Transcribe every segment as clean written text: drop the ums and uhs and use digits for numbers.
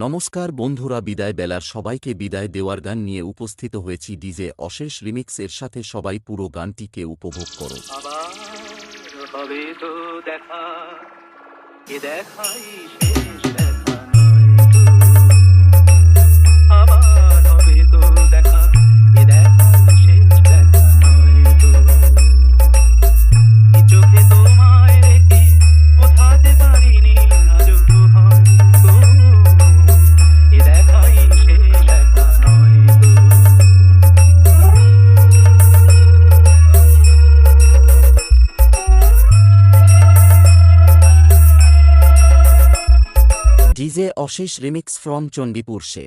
নমস্কার বন্ধুরা, বিদায় বেলার সবাইকে বিদায় দেওয়ার গান নিয়ে উপস্থিত হয়েছি ডিজে অশেষ রিমিক্স এর সাথে। সবাই পুরো গানটিকে উপভোগ করো। আবার হবে তো দেখা, এ দেখাই শেষ দেখা নয় তো। আবার হবে তো দেখা, এ দেখাই শেষ দেখা নয় তো। এই চোখে তোমায় রেখে বোঝাতে পারিনি আজও হয়তো, এ দেখাই শেষ দেখা নয় তো। ডিজে অশেষ রিমিক্স ফ্রম চণ্ডীপুর সে।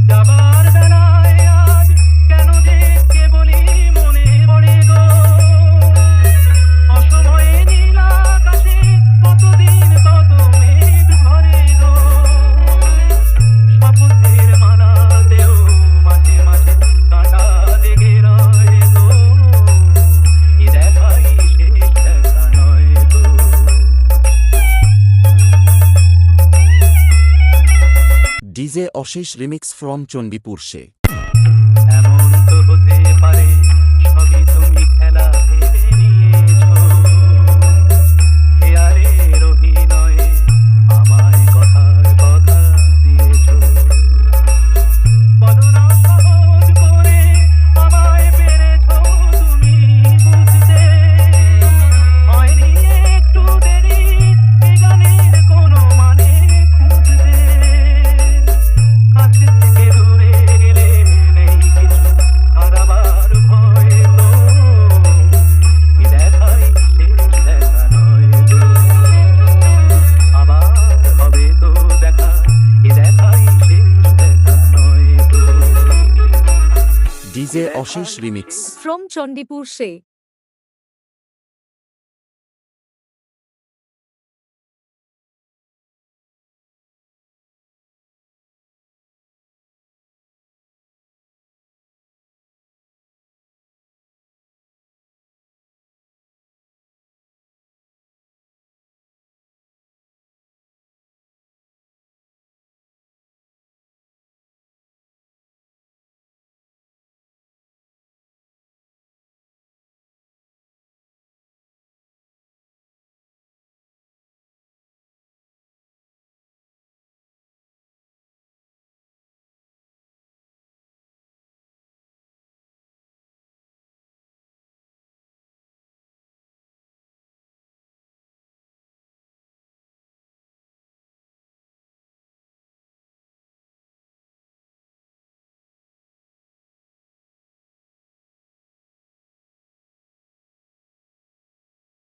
যাবার বেলায় আজ কেন যে কেবলই মনে পড়ে গো, অসময়ে নীল আকাশে কতদিন কত মেঘ ভরে গো। শপথের মালাতেও মাঝে মাঝে কাঁটা লেগে রয় গো, এ দেখাই শেষ দেখা নয় তো। ডিজে অশেষ রিমিক্স ফ্রম চণ্ডীপুর সে। এমন তো হতে পারে সবই তুমি খেলা ভেবে নিয়েছো, হেয়ারের অভিনয়ে আমায় কথার কথা দিয়েছো। বলো না সহজ করে আমায় পেরেছো তুমি বুঝতে, হয়নি একটু দেরি এ গানের কোনো মানে খুঁজতে। কাছে থেকে দূরে গেলে নেই কিছু হারাবার ভয় তো, এ দেখাই শেষ দেখা নয় তো। আবার হবে তো দেখা, এ দেখাই শেষ দেখা নয় তো। ডিজে অশেষ রিমিক্স from Chandipur Se.